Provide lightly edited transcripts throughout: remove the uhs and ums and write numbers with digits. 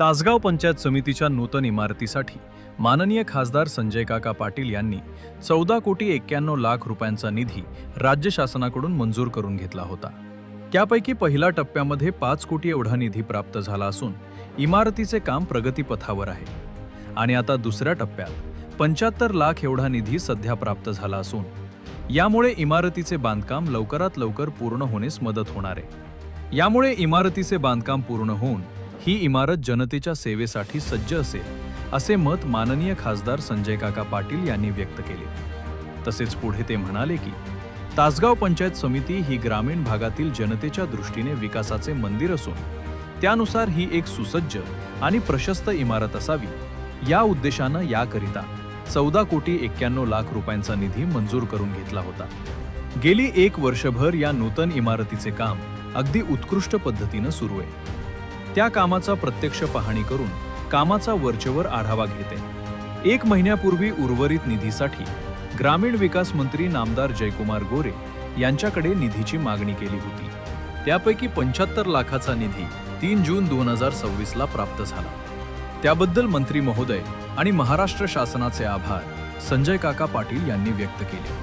तासगाव पंचायत समितीच्या नूतन इमारतीसाठी माननीय खासदार संजय काका पाटील यांनी 14,91,00,000 रुपयांचा निधी राज्य शासनाकडून मंजूर करून घेतला होता। त्यापैकी पहिल्या टप्प्यामध्ये 5 कोटी एवढा निधी प्राप्त झाला असून इमारतीचे काम प्रगतीपथावर आहे आणि आता दुसऱ्या टप्प्यात 75 लाख एवढा निधी सध्या प्राप्त झाला असून यामुळे इमारतीचे बांधकाम लवकरात लवकर पूर्ण होण्यास मदत होणार आहे। यामुळे इमारतीचे बांधकाम पूर्ण होऊन ही इमारत जनतेच्या सेवेसाठी सज्ज असेल असे मत माननीय खासदार संजय काका पाटील यांनी व्यक्त केले। तसेच पुढे ते म्हणाले की तासगाव पंचायत समिती ही ग्रामीण भागातील जनतेच्या दृष्टीने विकासाचे मंदिर असून त्यानुसार ही एक सुसज्ज आणि प्रशस्त इमारत असावी या उद्देशाने याकरिता 14,91,00,000 रुपयांचा निधी मंजूर करून घेतला होता। गेली 1 वर्षभर या नूतन इमारतीचे काम अगदी उत्कृष्ट पद्धतीने सुरू आहे। त्या कामाचा प्रत्यक्ष पाहणी करून कामाचा वरचेवर आढावा घेते। 1 महिन्यापूर्वी उर्वरित निधीसाठी ग्रामीण विकास मंत्री नामदार जयकुमार गोरे यांच्याकडे निधीची मागणी केली होती। त्यापैकी 75 लाखाचा निधी 3 जून 2026 ला प्राप्त झाला। त्याबद्दल मंत्री महोदय आणि महाराष्ट्र शासनाचे आभार संजय काका पाटील यांनी व्यक्त केले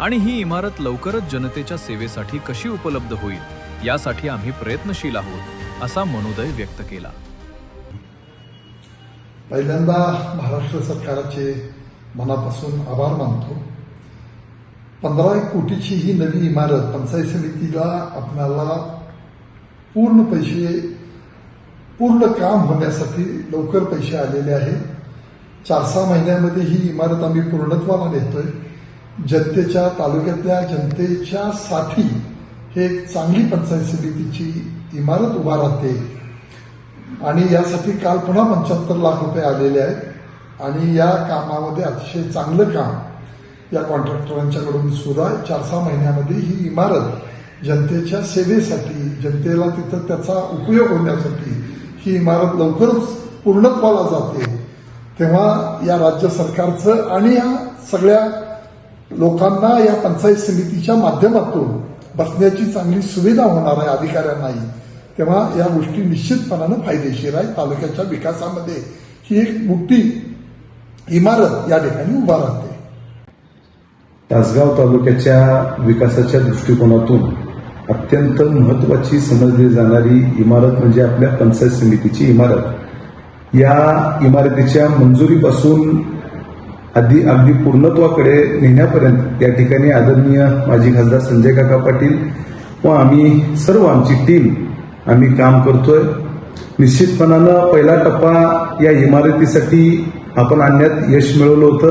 आणि ही इमारत लवकरच जनतेच्या सेवेसाठी कशी उपलब्ध होईल यासाठी आम्ही प्रयत्नशील आहोत असा मनोदय व्यक्त केला। पहिल्यांदा महाराष्ट्र सरकारचे मनापासून आभार मानतो। 15 कोटीची ही नवी इमारत पंचायत समितीला आपल्याला पूर्ण काम होण्यासाठी लवकर पैसे आलेले आहेत। 4-6 महिन्यामध्ये ही इमारत आम्ही पूर्णत्वाला नेतोय। जनतेच्या तालुक्यातल्या जनतेच्या साठी हे एक चांगली पंचायत समितीची इमारत उभा राहते आणि यासाठी काल पुन्हा 75 लाख रुपये आलेले आहेत आणि या कामामध्ये अतिशय चांगलं काम या कॉन्ट्रॅक्टरांच्याकडून सुरू आहे। 4-6 महिन्यामध्ये ही इमारत जनतेच्या सेवेसाठी, जनतेला तिथं त्याचा उपयोग होण्यासाठी ही इमारत लवकरच पूर्णत्वाला जाते। तेव्हा या राज्य सरकारचं आणि या सगळ्या लोकांना या पंचायत समितीच्या माध्यमातून बसण्याची चांगली सुविधा होणार आहे अधिकाऱ्यांनाही। तेव्हा या गोष्टी निश्चितपणाने फायदेशीर आहे। तालुक्याच्या विकासामध्ये ही एक मोठी इमारत या ठिकाणी उभा राहते। तासगाव तालुक्याच्या विकासाच्या दृष्टिकोनातून अत्यंत महत्त्वाची समजली जाणारी इमारत म्हणजे आपल्या पंचायत समितीची इमारत। या इमारतीच्या मंजुरीपासून अगदी पूर्णत्वाकडे नेण्यापर्यंत या ठिकाणी आदरणीय माजी खासदार संजय काका पाटील व आम्ही सर्व आमची टीम आम्ही काम करतोय। निश्चितपणानं पहिला टप्पा या इमारतीसाठी आपण आणण्यात यश मिळवलं होतं,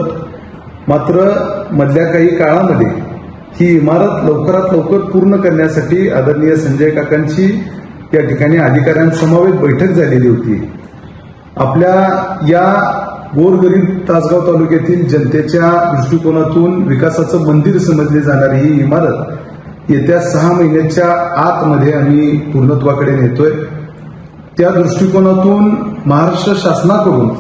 मात्र मधल्या काही काळामध्ये ही इमारत लवकरात लवकर पूर्ण करण्यासाठी आदरणीय संजय काकांची या ठिकाणी अधिकाऱ्यांसमवेत बैठक झालेली होती। आपल्या या गोरगरीब तासगाव तालुक्यातील जनतेच्या दृष्टिकोनातून विकासाचं मंदिर समजली जाणारी ही इमारत येत्या 6 महिन्याच्या आतमध्ये आम्ही पूर्णत्वाकडे नेतोय। त्या दृष्टिकोनातून महाराष्ट्र शासनाकडून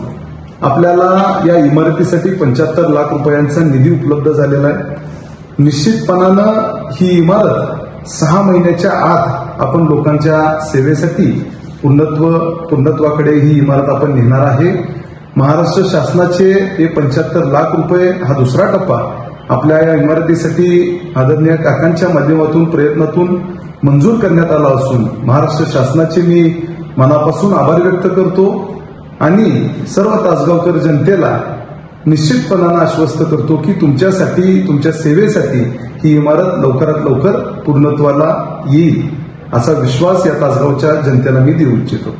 आपल्याला या इमारतीसाठी 75 लाख रुपयांचा निधी उपलब्ध झालेला आहे। निश्चितपणानं ही इमारत 6 महिन्याच्या आत आपण लोकांच्या सेवेसाठी पूर्णत्वाकडे ही इमारत आपण नेणार आहे। महाराष्ट्र शासनाचे हे 75 लाख रुपये हा दुसरा टप्पा आपल्या या इमारतीसाठी आदरणीय काकांच्या माध्यमातून प्रयत्नातून मंजूर करण्यात आला असून महाराष्ट्र शासनाचे मी मनापासून आभार व्यक्त करतो आणि सर्व तासगावकर जनतेला निश्चितपणाने आश्वस्त करतो की तुमच्यासाठी, तुमच्या सेवेसाठी ही इमारत लवकरात लवकर पूर्णत्वाला येईल असा विश्वास या तासगावच्या जनतेला मी देऊ इच्छितो।